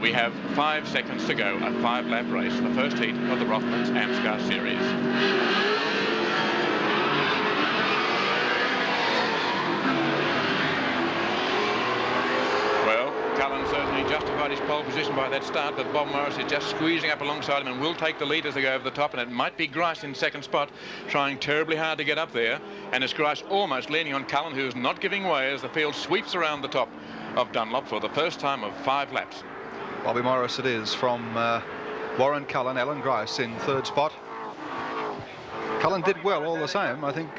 We have 5 seconds to go, a 5-lap race, the first heat of the Rothmans AMSCAR series. Well, Cullen certainly justified his pole position by that start, but Bob Morris is just squeezing up alongside him and will take the lead as they go over the top, and it might be Grice in second spot, trying terribly hard to get up there, and it's Grice almost leaning on Cullen, who is not giving way as the field sweeps around the top of Dunlop for the first time of 5 laps. Bobby Morris it is from Warren Cullen, Alan Grice in third spot. Cullen did well all the same. I think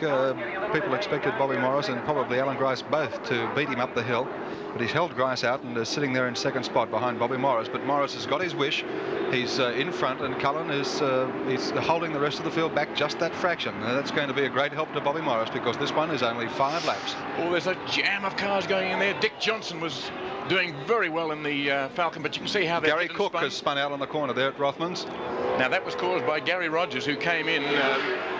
people expected Bobby Morris and probably Alan Grice both to beat him up the hill, but he's held Grice out and is sitting there in second spot behind Bobby Morris. But Morris has got his wish. He's in front, and Cullen is he's holding the rest of the field back just that fraction. That's going to be a great help to Bobby Morris, because this one is only 5 laps. Oh, there's a jam of cars going in there. Dick Johnson was doing very well in the Falcon, but you can see how Gary Cook has spun out on the corner there at Rothmans. Now that was caused by Gary Rogers, who came in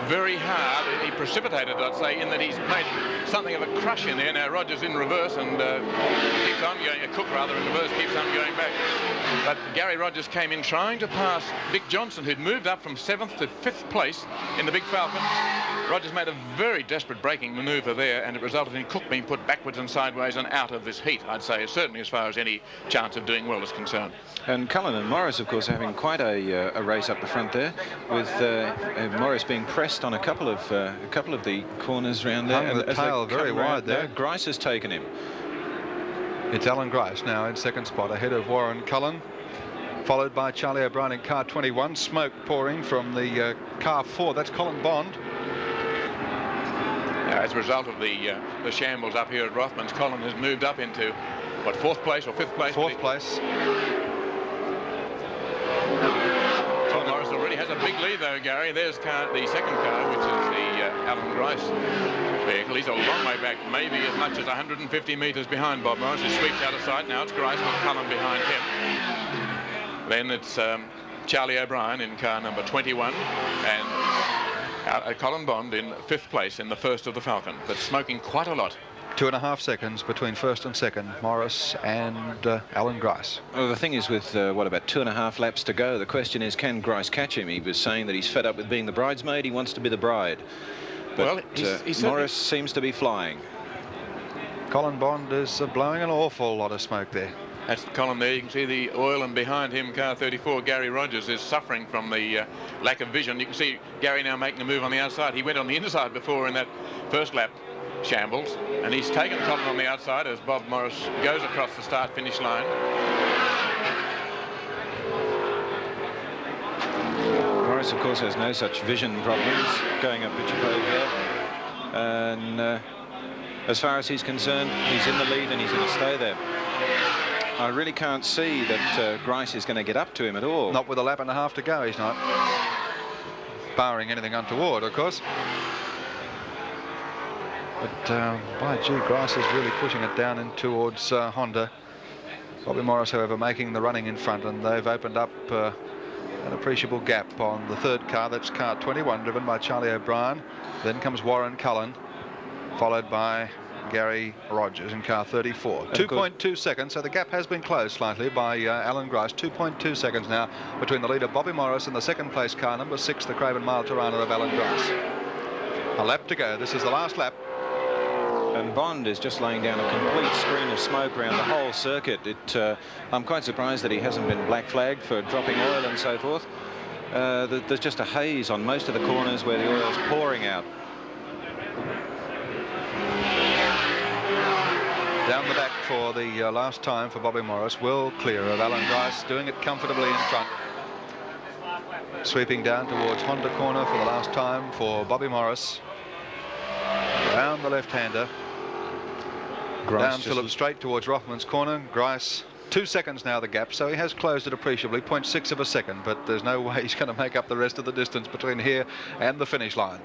very hard. He precipitated, I'd say, in that he's made something of a crush in there. Now Rogers in reverse and keeps on going. Cook rather in reverse keeps on going back. But Gary Rogers came in trying to pass Dick Johnson, who'd moved up from 7th to 5th place in the big Falcon. Rogers made a very desperate braking manoeuvre there, and it resulted in Cook being put backwards and sideways and out of this heat, I'd say, certainly as far as any chance of doing well is concerned. And Cullen and Morris, of course, having quite a race up the front there, with Morris being pressed on a couple of the corners round there. And the tail very wide there. Grice has taken him. It's Alan Grice now in second spot, ahead of Warren Cullen, followed by Charlie O'Brien in car 21. Smoke pouring from the car 4. That's Colin Bond. As a result of the shambles up here at Rothmans, Colin has moved up into, what, 4th place or 5th place? 4th place. Bob Morris already has a big lead, though, Gary. There's the second car, which is the Alan Grice vehicle. He's a long way back, maybe as much as 150 metres behind Bob Morris, who sweeps out of sight. Now it's Grice with Cullen behind him. Then it's Charlie O'Brien in car number 21, and Colin Bond in 5th place in the first of the Falcon, but smoking quite a lot. 2.5 seconds between first and second, Morris and Alan Grice. Well, the thing is, with what, about 2.5 laps to go, the question is, can Grice catch him? He was saying that he's fed up with being the bridesmaid. He wants to be the bride. But well, Morris seems to be flying. Colin Bond is blowing an awful lot of smoke there. That's Colin there. You can see the oil, and behind him, car 34, Gary Rogers, is suffering from the lack of vision. You can see Gary now making a move on the outside. He went on the inside before in that first lap shambles, and he's taken Colin on the outside as Bob Morris goes across the start-finish line. Morris, of course, has no such vision problems going up Pitchapove here. And as far as he's concerned, he's in the lead and he's going to stay there. I really can't see that Grice is going to get up to him at all. Not with a lap and a half to go, he's not. Barring anything untoward, of course. But by gee, Grice is really pushing it down in towards Honda. Bobby Morris, however, making the running in front, and they've opened up an appreciable gap on the third car. That's car 21, driven by Charlie O'Brien. Then comes Warren Cullen, followed by Gary Rogers in car 34. 2.2 seconds, so the gap has been closed slightly by Alan Grice. 2.2 seconds now between the leader Bobby Morris and the second place car number 6, the Craven Mile Tirana of Alan Grice. A lap to go. This is the last lap. And Bond is just laying down a complete screen of smoke around the whole circuit. I'm quite surprised that he hasn't been black flagged for dropping oil and so forth. There's just a haze on most of the corners where the oil's pouring out. Down the back for the last time for Bobby Morris, well clear of Alan Grice, doing it comfortably in front. Sweeping down towards Honda corner for the last time for Bobby Morris. Round the left-hander. Down Phillips straight towards Rothman's corner. Grice, 2 seconds now the gap, so he has closed it appreciably, 0.6 of a second, but there's no way he's going to make up the rest of the distance between here and the finish line.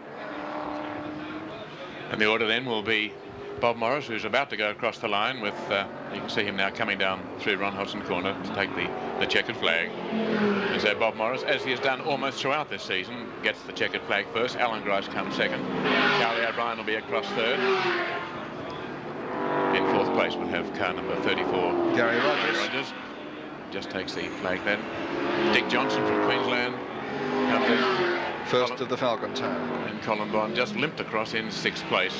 And the order then will be Bob Morris, who's about to go across the line with, you can see him now coming down through Ron Hodgson corner to take the checkered flag. And so Bob Morris, as he has done almost throughout this season, gets the checkered flag first. Alan Grice comes second. Charlie O'Brien will be across third. In fourth place we'll have car number 34, Gary Rogers. just takes the flag then. Dick Johnson from Queensland comes in. First of the Falcons home. And Colin Bond just limped across in 6th place.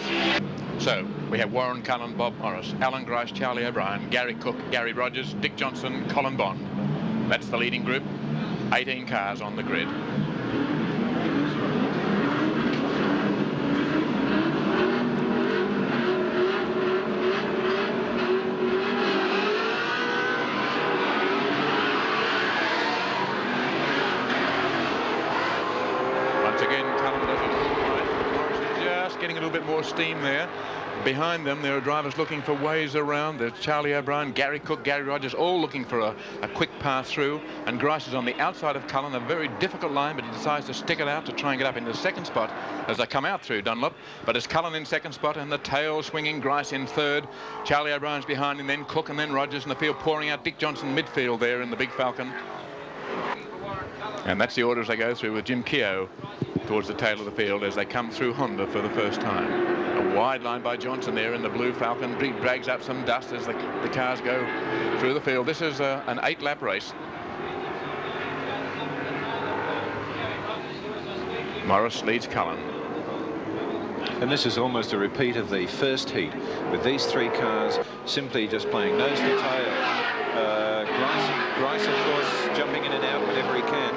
So we have Warren Cullen, Bob Morris, Alan Grice, Charlie O'Brien, Gary Cook, Gary Rogers, Dick Johnson, Colin Bond. That's the leading group. 18 cars on the grid. Getting a little bit more steam there. Behind them, there are drivers looking for ways around. There's Charlie O'Brien, Gary Cook, Gary Rogers, all looking for a quick path through. And Grice is on the outside of Cullen, a very difficult line, but he decides to stick it out to try and get up into the 2nd spot as they come out through Dunlop. But it's Cullen in 2nd spot and the tail swinging, Grice in 3rd. Charlie O'Brien's behind him, then Cook and then Rogers in the field, pouring out Dick Johnson midfield there in the big Falcon. And that's the order as they go through, with Jim Keogh towards the tail of the field as they come through Honda for the first time. A wide line by Johnson there in the blue Falcon. He drags up some dust as the cars go through the field. This is an 8-lap race. Morris leads Cullen. And this is almost a repeat of the first heat, with these 3 cars simply just playing nose to tail. Grice, of course, jumping in and out whenever he can.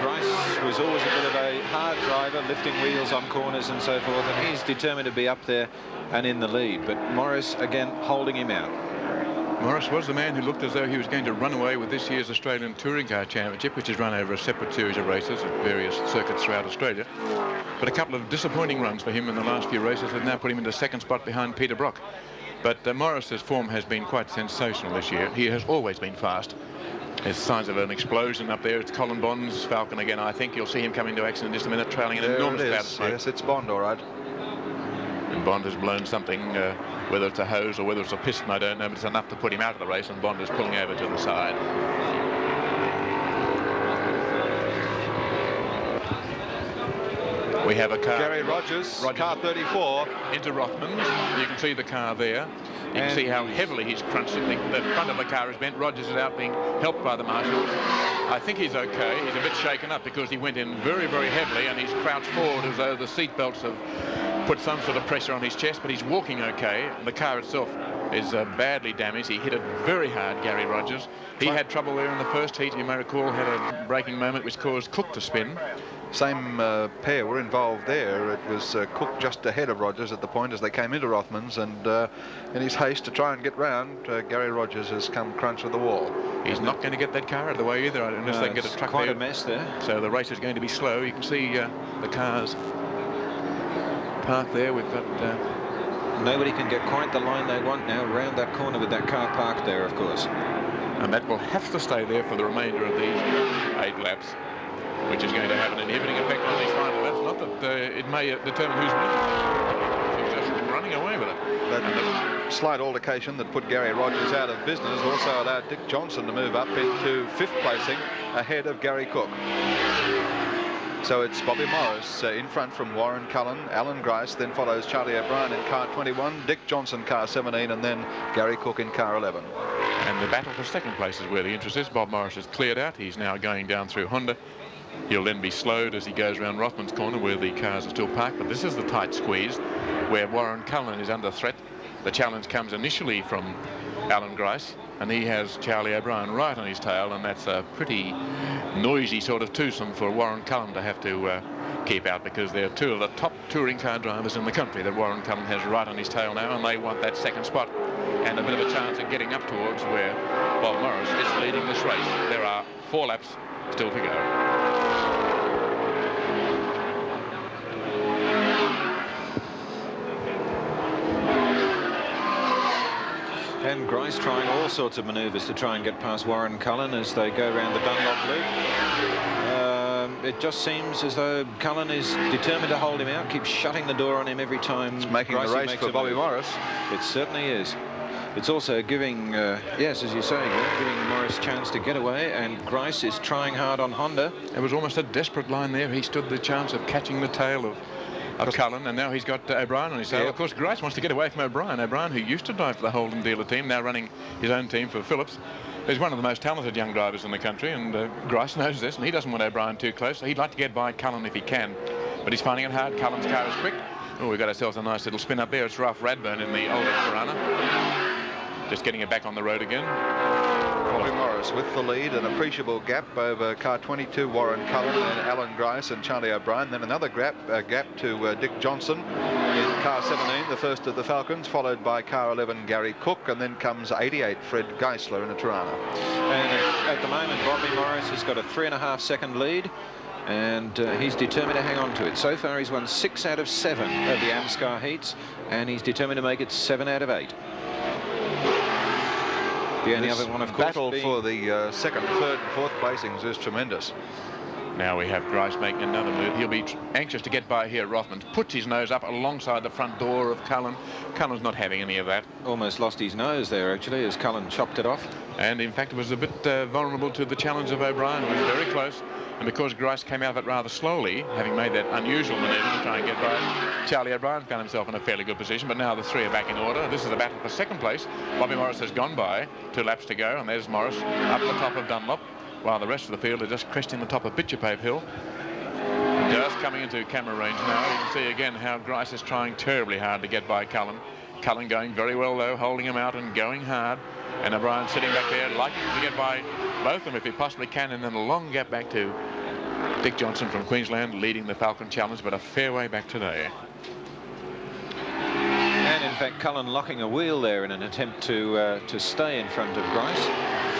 Grice was always a bit of a hard driver, lifting wheels on corners and so forth, and he's determined to be up there and in the lead. But Morris, again, holding him out. Morris was the man who looked as though he was going to run away with this year's Australian Touring Car Championship, which is run over a separate series of races at various circuits throughout Australia. But a couple of disappointing runs for him in the last few races have now put him in the 2nd spot behind Peter Brock. But Morris's form has been quite sensational this year. He has always been fast. There's signs of an explosion up there. It's Colin Bond's Falcon again. I think you'll see him come into action in just a minute, trailing an enormous cloud of smoke. Yes, it's Bond, all right. And Bond has blown something, whether it's a hose or whether it's a piston, I don't know, but it's enough to put him out of the race, and Bond is pulling over to the side. We have a car. Gary Rogers, car 34. Into Rothmans. You can see the car there. You can see how heavily he's crunched it. The front of the car is bent. Rogers is out being helped by the marshals. I think he's okay. He's a bit shaken up because he went in very, very heavily, and he's crouched forward as though the seat belts have put some sort of pressure on his chest, but he's walking okay. The car itself is badly damaged. He hit it very hard, Gary Rogers. He had trouble there in the first heat. You may recall, had a braking moment which caused Cook to spin. Same pair were involved there. It was Cook just ahead of Rogers at the point as they came into Rothmans, and in his haste to try and get round, Gary Rogers has come crunch with the wall. He's not going to get that car out of the way either, unless they can get a truck quite there. A mess there. So the race is going to be slow. You can see the cars parked there. We've got... Nobody can get quite the line they want now round that corner with that car parked there, of course. And that will have to stay there for the remainder of these 8 laps, which is going to have an inhibiting effect on these final laps. Not that it may determine who's winning. He's just running away with it. That slight altercation that put Gary Rogers out of business also allowed Dick Johnson to move up into 5th placing ahead of Gary Cook. So it's Bobby Morris in front from Warren Cullen, Alan Grice, then follows Charlie O'Brien in car 21, Dick Johnson car 17, and then Gary Cook in car 11. And the battle for 2nd place is where the interest is. Bob Morris has cleared out. He's now going down through Honda. He'll then be slowed as he goes around Rothman's corner where the cars are still parked. But this is the tight squeeze where Warren Cullen is under threat. The challenge comes initially from Alan Grice, and he has Charlie O'Brien right on his tail, and that's a pretty noisy sort of twosome for Warren Cullen to have to keep out, because they're 2 of the top touring car drivers in the country that Warren Cullen has right on his tail now, and they want that 2nd spot and a bit of a chance at getting up towards where Bob Morris is leading this race. There are 4 laps still to go. And Grice trying all sorts of manoeuvres to try and get past Warren Cullen as they go around the Dunlop loop. It just seems as though Cullen is determined to hold him out, keeps shutting the door on him every time. It's making the race for Bobby Morris. It certainly is. It's also giving, yes, as you say, giving Morris a chance to get away, and Grice is trying hard on Honda. It was almost a desperate line there. He stood the chance of catching the tail of Cullen, and now he's got O'Brien on his tail. Yep. Of course, Grice wants to get away from O'Brien. O'Brien, who used to drive for the Holden dealer team, now running his own team for Phillips. He's one of the most talented young drivers in the country, and Grice knows this, and he doesn't want O'Brien too close, so he'd like to get by Cullen if he can. But he's finding it hard. Cullen's car is quick. Oh, we've got ourselves a nice little spin up there. It's Ralph Radburn in the older Piranha. Just getting it back on the road again. Bobby Morris with the lead, an appreciable gap over car 22, Warren Cullen, and Alan Grice and Charlie O'Brien. Then another gap to Dick Johnson in car 17, the first of the Falcons, followed by car 11, Gary Cook, and then comes 88, Fred Geisler in a Tirana. And at the moment, Bobby Morris has got a 3.5 second lead, and he's determined to hang on to it. So far, he's won 6 out of 7 of the AMSCAR heats, and he's determined to make it 7 out of 8. The only other one, of course, battle for the second, third and fourth placings is tremendous. Now we have Grice making another move. He'll be anxious to get by here. Rothman puts his nose up alongside the front door of Cullen. Cullen's not having any of that. Almost lost his nose there, actually, as Cullen chopped it off. And in fact, it was a bit vulnerable to the challenge of O'Brien, who was very close. And because Grice came out of it rather slowly, having made that unusual manoeuvre to try and get by, Charlie O'Brien found himself in a fairly good position. But now the three are back in order. This is the battle for second place. Bobby Morris has gone by, 2 laps to go, and there's Morris up the top of Dunlop, while the rest of the field are just cresting the top of Bitchapave Hill. Just coming into camera range now. You can see again how Grice is trying terribly hard to get by Cullen. Cullen going very well though, holding him out and going hard. And O'Brien sitting back there, liking to get by both of them if he possibly can, and then a long gap back to Dick Johnson from Queensland, leading the Falcon Challenge, but a fair way back today. And in fact, Cullen locking a wheel there in an attempt to stay in front of Grice.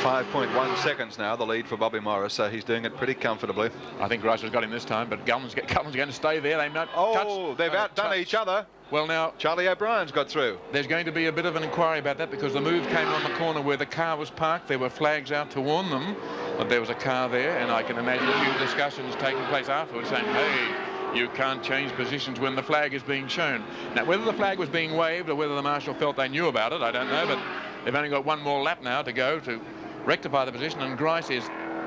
5.1 seconds now, the lead for Bobby Morris, so he's doing it pretty comfortably. I think Grice has got him this time, but Cullen's going to stay there. They might touch. They've outdone each other. Well, now Charlie O'Brien's got through. There's going to be a bit of an inquiry about that, because the move came on the corner where the car was parked. There were flags out to warn them that there was a car there, and I can imagine a few discussions taking place afterwards saying, hey, you can't change positions when the flag is being shown. Now, whether the flag was being waved or whether the marshal felt they knew about it, I don't know, but they've only got one more lap now to go to rectify the position, and Grice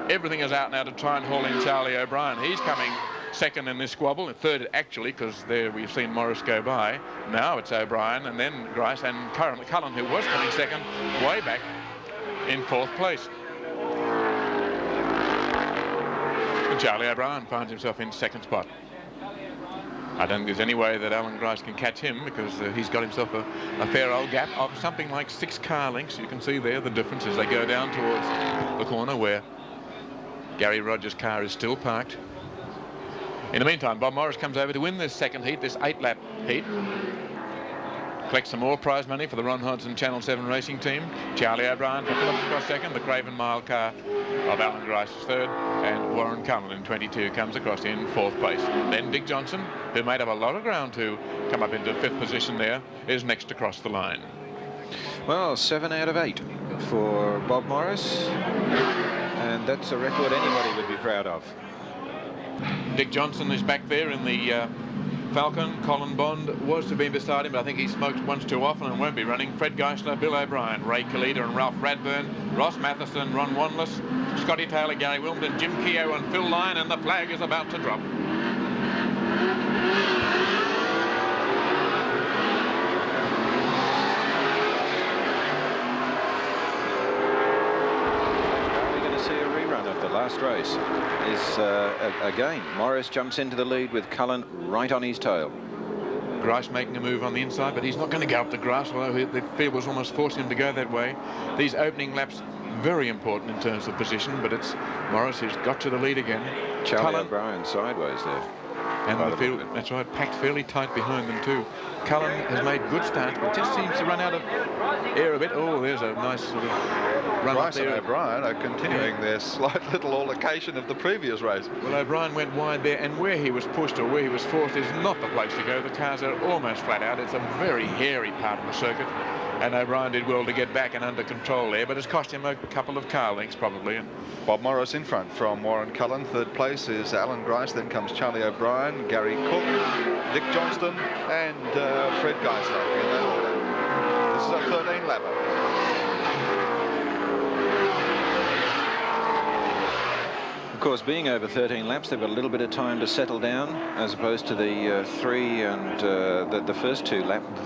everything is out now to try and haul in Charlie O'Brien. He's coming second in this squabble, and third actually, because there we've seen Morris go by. Now it's O'Brien and then Grice, and currently Cullen, who was coming second, way back in 4th place. And Charlie O'Brien finds himself in 2nd spot. I don't think there's any way that Alan Grice can catch him, because he's got himself a fair old gap of something like 6 car lengths. You can see there the difference as they go down towards the corner where Gary Rogers' car is still parked. In the meantime, Bob Morris comes over to win this second heat, this 8-lap heat. Collects some more prize money for the Ron Hodgson Channel 7 racing team. Charlie O'Brien for Phillips across second. The Craven Mile car of Alan Grice is third. And Warren Cullen in 22 comes across in 4th place. Then Dick Johnson, who made up a lot of ground to come up into 5th position there, is next across the line. Well, 7 out of 8 for Bob Morris. And that's a record anybody would be proud of. Dick Johnson is back there in the Falcon. Colin Bond was to be beside him, but I think he smoked once too often and won't be running. Fred Geisler, Bill O'Brien, Ray Kalita and Ralph Radburn, Ross Matheson, Ron Wanless, Scotty Taylor, Gary Wilmington, Jim Keogh and Phil Lyon, and the flag is about to drop. Last race is again Morris jumps into the lead with Cullen right on his tail. Grice making a move on the inside, but he's not going to go up the grass, although the field was almost forcing him to go that way. These opening laps very important in terms of position, but it's Morris who's got to the lead again. Charlie O'Brien sideways there. And the field, that's right, packed fairly tight behind them too. Cullen has made good starts, but just seems to run out of air a bit. Oh, there's a nice sort of run Grice up there. and O'Brien are continuing their slight little altercation of the previous race. Well, O'Brien went wide there, and where he was pushed or where he was forced is not the place to go. The cars are almost flat out. It's a very hairy part of the circuit, and O'Brien did well to get back and under control there, but it's cost him a couple of car lengths probably. And Bob Morris in front from Warren Cullen. 3rd place is Alan Grice. Then comes Charlie O'Brien, Gary Cook, Dick Johnston and Fred Geisler in that order. This is a 13-lapper. Of course, being over 13 laps, they've got a little bit of time to settle down, as opposed to the 3 and the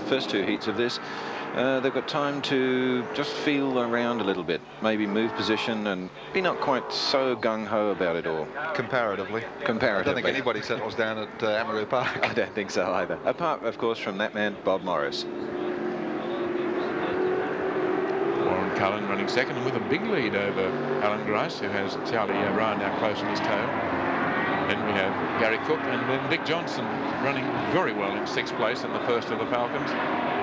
first two heats of this. They've got time to just feel around a little bit, maybe move position and be not quite so gung-ho about it all. Comparatively. I Comparatively. don't think anybody settles down at Amaroo Park. I don't think so either. Apart, of course, from that man, Bob Morris. Warren Cullen running second and with a big lead over Alan Grice, who has Charlie O'Brien now close on his tail. Then we have Gary Cook and then Dick Johnson running very well in 6th place in the first of the Falcons.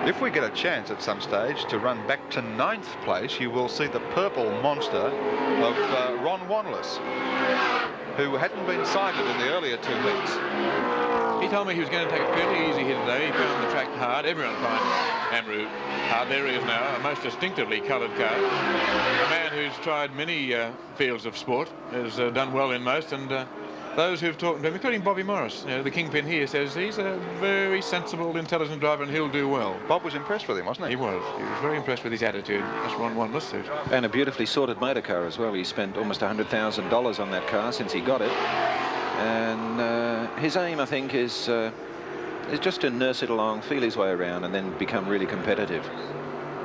If we get a chance at some stage to run back to 9th place, you will see the purple monster of Ron Wanless, who hadn't been sighted in the earlier 2 heats. He told me he was going to take a fairly easy here today. He found the track hard. Everyone finds Amaroo hard. There he is now, a most distinctively coloured car. A man who's tried many fields of sport, has done well in most, and those who've talked to him, including Bobby Morris, the kingpin here, says he's a very sensible, intelligent driver and he'll do well. Bob was impressed with him, wasn't he? He was very impressed with his attitude. That's Ron Wanless suit. And a beautifully sorted motor car as well. He spent almost $100,000 on that car since he got it. And his aim, I think, is just to nurse it along, feel his way around, and then become really competitive.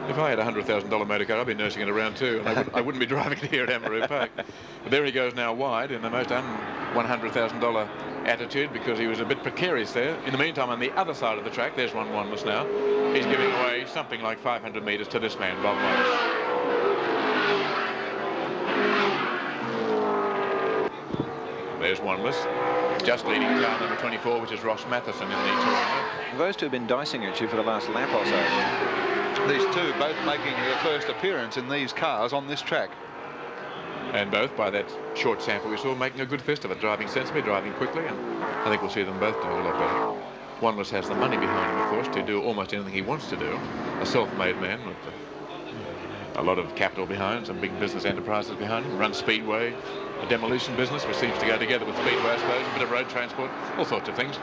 If I had a $100,000 motor car, I'd be nursing it around too, and I wouldn't be driving it here at Amaroo Park. But there he goes now wide in the most $100,000 attitude, because he was a bit precarious there. In the meantime, on the other side of the track, there's Ron Wanless now. He's giving away something like 500 metres to this man, Bob Morris. There's Wanless, just leading car number 24, which is Ross Matheson in the Toronto. Those two have been dicing at you for the last lap or so. These two both making their first appearance in these cars on this track. And both, by that short sample we saw, making a good fist of it, driving sensibly, driving quickly, and I think we'll see them both do a lot better. Wanless has the money behind him, of course, to do almost anything he wants to do. A self-made man with a lot of capital behind, some big business enterprises behind him, runs Speedway, a demolition business, which seems to go together with Speedway, I suppose, a bit of road transport, all sorts of things.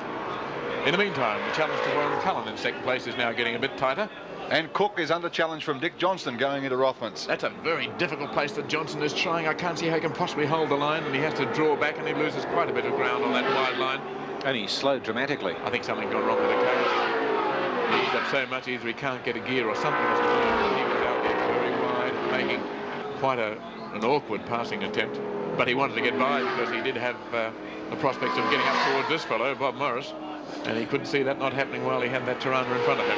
In the meantime, the challenge to Warren Cullen in 2nd place is now getting a bit tighter. And Cook is under challenge from Dick Johnston going into Rothmans. That's a very difficult place that Johnson is trying. I can't see how he can possibly hold the line, and he has to draw back, and he loses quite a bit of ground on that wide line. And he slowed dramatically. I think something's gone wrong with the car. He's up so much either he can't get a gear or something. He was out there very wide, making quite an awkward passing attempt. But he wanted to get by because he did have the prospects of getting up towards this fellow, Bob Morris, and he couldn't see that not happening while he had that Tirana in front of him.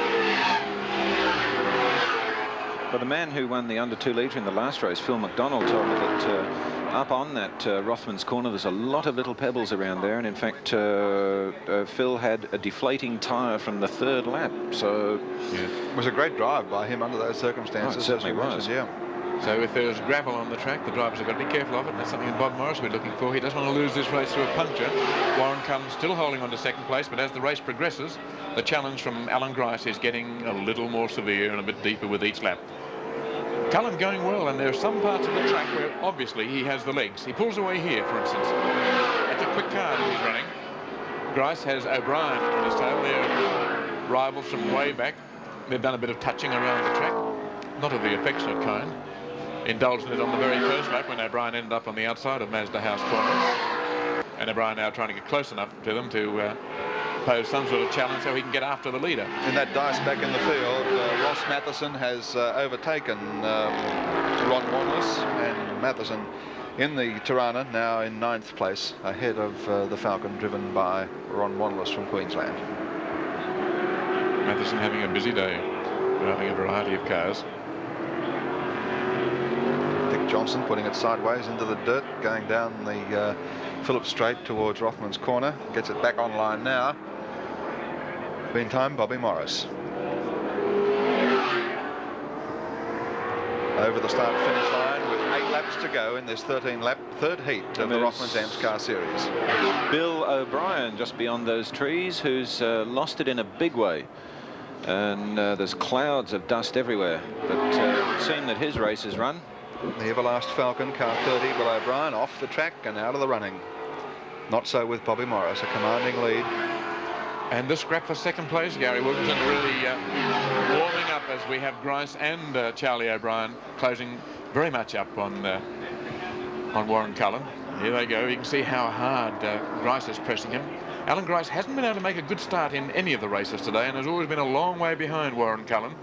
But the man who won the under 2 litre in the last race, Phil McDonald, told me that up on that Rothmans corner there's a lot of little pebbles around there, and in fact Phil had a deflating tyre from the 3rd lap. So yeah, it was a great drive by him under those circumstances. Oh, it certainly was. Yeah. So if there's gravel on the track, the drivers have got to be careful of it, and that's something that Bob Morris will be looking for. He doesn't want to lose this race through a puncture. Warren Cullen still holding on to 2nd place, but as the race progresses, the challenge from Alan Grice is getting a little more severe and a bit deeper with each lap. Cullen going well, and there are some parts of the track where obviously he has the legs. He pulls away here, for instance. It's a quick car that he's running. Grice has O'Brien on his tail. They're rivals from way back. They've done a bit of touching around the track, not of the affectionate kind. Indulged in it on the very first lap when O'Brien ended up on the outside of Mazda House corner. And O'Brien now trying to get close enough to them to pose some sort of challenge so he can get after the leader. In that dice back in the field, Ross Matheson has overtaken Ron Wanless, and Matheson in the Tirana now in 9th place, ahead of the Falcon driven by Ron Wanless from Queensland. Matheson having a busy day, driving a variety of cars. Dick Johnson putting it sideways into the dirt, going down the Phillips Straight towards Rothmans corner, gets it back online now. Meantime, Bobby Morris over the start finish line with 8 laps to go in this 13-lap 3rd heat of the Rothmans AMSCAR series. Bill O'Brien just beyond those trees, who's lost it in a big way, and there's clouds of dust everywhere, but it would seem that his race is run. The Everlast Falcon, car 30, Bill O'Brien off the track and out of the running. Not so with Bobby Morris, a commanding lead. And this scrap for 2nd place, Gary Wilkinson really warming up as we have Grice and Charlie O'Brien closing very much up on Warren Cullen. Here they go. You can see how hard Grice is pressing him. Alan Grice hasn't been able to make a good start in any of the races today and has always been a long way behind Warren Cullen.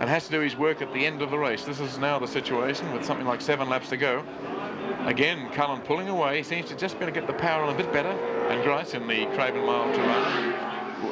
and has to do his work at the end of the race. This is now the situation with something like 7 laps to go. Again, Cullen pulling away. He seems to just be able to get the power on a bit better. And Grice in the Craven Mile Tirana.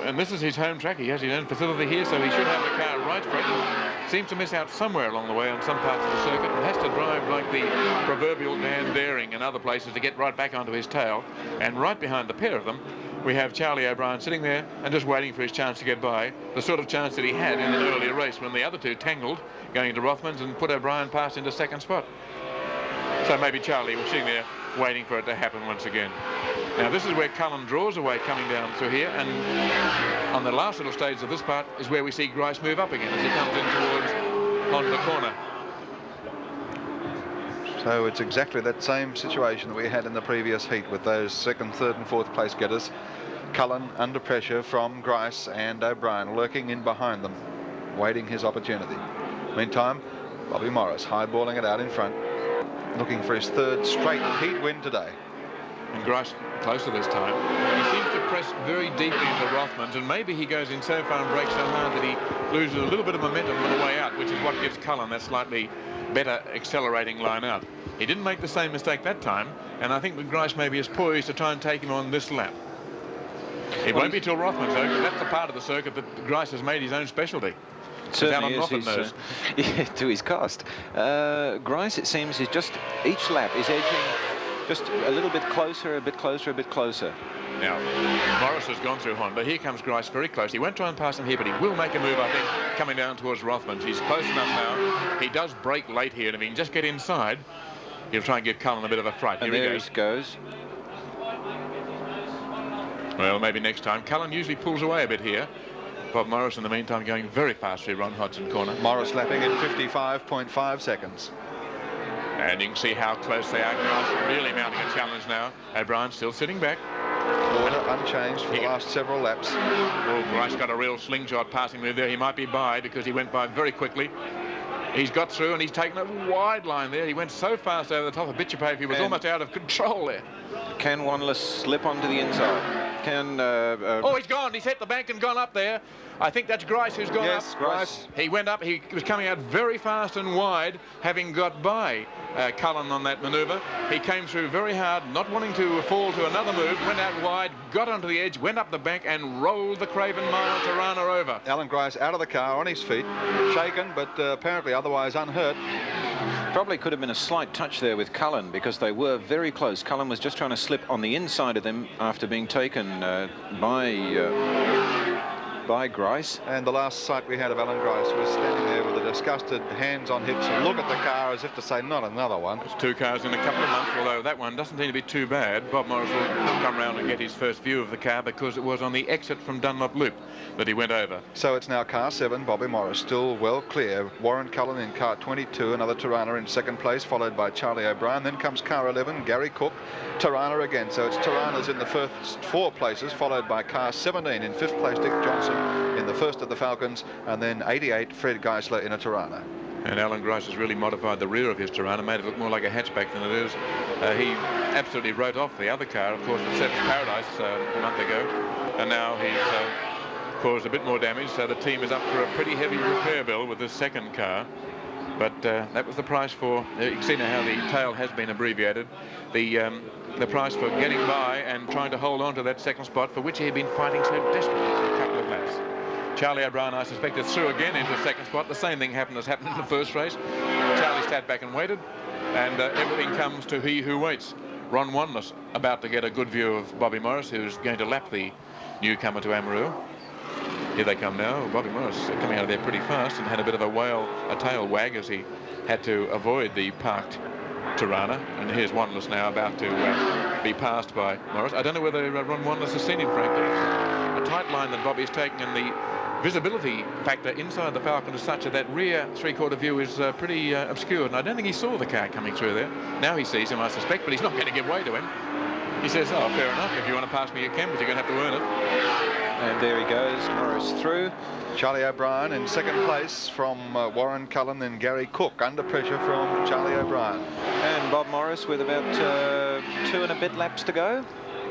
And this is his home track. He has his own facility here, so he should have the car right for it. Seems to miss out somewhere along the way on some parts of the circuit and has to drive like the proverbial Dan Daring and other places to get right back onto his tail. And right behind the pair of them, we have Charlie O'Brien sitting there and just waiting for his chance to get by. The sort of chance that he had in an earlier race when the other two tangled going into Rothmans and put O'Brien past into second spot. So maybe Charlie was sitting there waiting for it to happen once again. Now this is where Cullen draws away coming down through here, and on the last little stage of this part is where we see Grice move up again as he comes in towards Honda corner. So it's exactly that same situation that we had in the previous heat with those second, third and fourth place getters. Cullen under pressure from Grice and O'Brien lurking in behind them, waiting his opportunity. Meantime, Bobby Morris highballing it out in front, looking for his third straight heat win today. And Grice closer this time. He seems to press very deeply into Rothmans, and maybe he goes in so far and brakes so hard that he loses a little bit of momentum on the way out, which is what gives Cullen that slightly better accelerating line out. He didn't make the same mistake that time, and I think that Grice maybe is poised to try and take him on this lap. It won't be till Rothmans though, because that's the part of the circuit that Grice has made his own specialty. Certainly is. Yeah, to his cost. Grice, it seems, is just each lap is edging just a little bit closer, a bit closer, a bit closer. Now, Morris has gone through Honda. Here comes Grice very close. He won't try and pass him here, but he will make a move, I think, coming down towards Rothmans. He's close enough now. He does brake late here, and if he can just get inside, he'll try and give Cullen a bit of a fright. And here there he goes. Well, maybe next time. Cullen usually pulls away a bit here. Bob Morris, in the meantime, going very fast through Ron Hodgson corner. Morris lapping in 55.5 seconds. And you can see how close they are. Grice really mounting a challenge now. O'Brien still sitting back. Order unchanged for the last several laps. Oh, Grice got a real slingshot passing move there. He might be by because he went by very quickly. He's got through and he's taken a wide line there. He went so fast over the top of Bitchapave, he was almost out of control there. Can Wanless slip onto the inside? Can... oh, he's gone. He's hit the bank and gone up there. I think that's Grice who's gone up. Yes, Grice. He went up. He was coming out very fast and wide, having got by Cullen on that manoeuvre. He came through very hard, not wanting to fall to another move, went out wide, got onto the edge, went up the bank and rolled the Craven Mile Tirana over. Alan Grice out of the car on his feet, shaken, but apparently otherwise unhurt. Probably could have been a slight touch there with Cullen because they were very close. Cullen was just trying to slip on the inside of them after being taken by Grice. And the last sight we had of Alan Grice was standing there with the disgusted hands on hips and look at the car as if to say, not another one. It's 2 cars in a couple of months, although that one doesn't seem to be too bad. Bob Morris will come round and get his first view of the car because it was on the exit from Dunlop Loop that he went over. So it's now car 7, Bobby Morris still well clear. Warren Cullen in car 22, another Tirana in second place, followed by Charlie O'Brien. Then comes car 11, Gary Cook, Tirana again. So it's Tiranas in the first 4 places, followed by car 17 in 5th place, Dick Johnson in the first of the Falcons, and then 88 Fred Geisler in a Tirana. And Alan Grice has really modified the rear of his Tirana, made it look more like a hatchback than it is. He absolutely wrote off the other car, of course, the Seventh Paradise a month ago, and now he's caused a bit more damage, so the team is up for a pretty heavy repair bill with this second car. But that was the price for, you can see now how the tail has been abbreviated, the price for getting by and trying to hold on to that second spot for which he had been fighting so desperately for a couple of laps. Charlie O'Brien, I suspect, is through again into second spot. The same thing happened as happened in the first race. Charlie sat back and waited, and everything comes to he who waits. Ron Wanless about to get a good view of Bobby Morris, who's going to lap the newcomer to Amaroo. Here they come now. Bobby Morris coming out of there pretty fast and had a bit of a tail wag as he had to avoid the parked Tirana. And here's Wanless now about to be passed by Morris. I don't know whether Ron Wanless has seen him, frankly. It's a tight line that Bobby's taken, and the visibility factor inside the Falcon is such that that rear three-quarter view is pretty obscured, and I don't think he saw the car coming through there. Now he sees him, I suspect, but he's not going to give way to him. He says, oh, fair enough, if you want to pass me you can, but you're going to have to earn it. And there he goes, Morris through. Charlie O'Brien in second place from Warren Cullen, and Gary Cook under pressure from Charlie O'Brien. And Bob Morris with about 2 and a bit laps to go,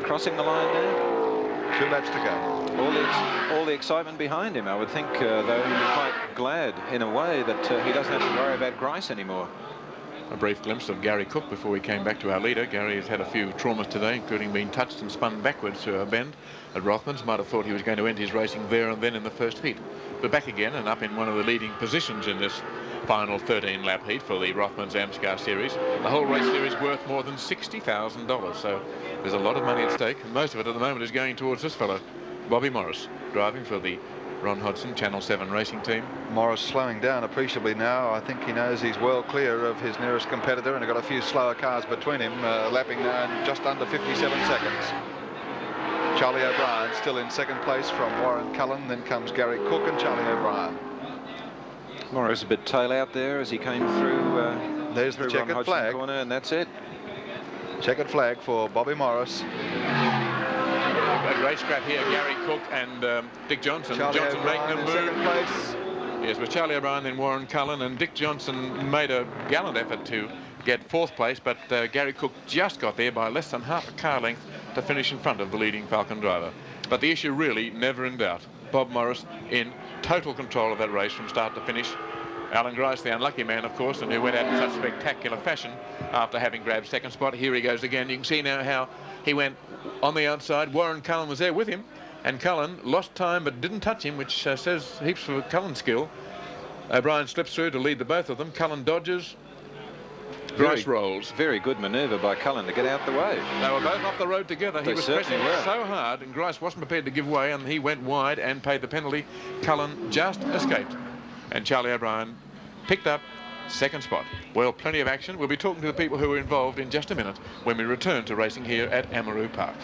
crossing the line there. 2 laps to go. all the excitement behind him. I would think, though, he'd be quite glad in a way that he doesn't have to worry about Grice anymore. A brief glimpse of Gary Cook before we came back to our leader. Gary has had a few traumas today, including being touched and spun backwards through a bend at Rothmans. Might have thought he was going to end his racing there and then in the first heat. But back again and up in one of the leading positions in this final 13-lap heat for the Rothmans AMSCAR series. The whole race series worth more than $60,000, so there's a lot of money at stake, and most of it at the moment is going towards this fellow, Bobby Morris, driving for the Ron Hodson Channel 7 racing team. Morris slowing down appreciably now. I think he knows he's well clear of his nearest competitor, and got a few slower cars between him, lapping now in just under 57 seconds. Charlie O'Brien still in second place from Warren Cullen. Then comes Gary Cook and Charlie O'Brien. Morris a bit tail out there as he came through. There's the Ron checkered Hodgson flag. corner, and that's it. Checkered flag for Bobby Morris. A great scrap here, Gary Cook and Dick Johnson. Charlie Johnson making O'Brien a in move. second place. Yes, with Charlie O'Brien, then Warren Cullen, and Dick Johnson made a gallant effort to get fourth place, but Gary Cook just got there by less than half a car length to finish in front of the leading Falcon driver. But the issue really never in doubt. Bob Morris in total control of that race from start to finish. Alan Grice, the unlucky man, of course, and who went out in such spectacular fashion after having grabbed second spot. Here he goes again. You can see now how he went on the outside. Warren Cullen was there with him, and Cullen lost time but didn't touch him, which says heaps for Cullen's skill. O'Brien slips through to lead the both of them. Cullen dodges. Grice rolls. Very good manoeuvre by Cullen to get out the way. They were both off the road together. He was pressing were. so hard, and Grice wasn't prepared to give way, and he went wide and paid the penalty. Cullen just escaped, and Charlie O'Brien picked up second spot. Well, plenty of action. We'll be talking to the people who were involved in just a minute when we return to racing here at Amaroo Park.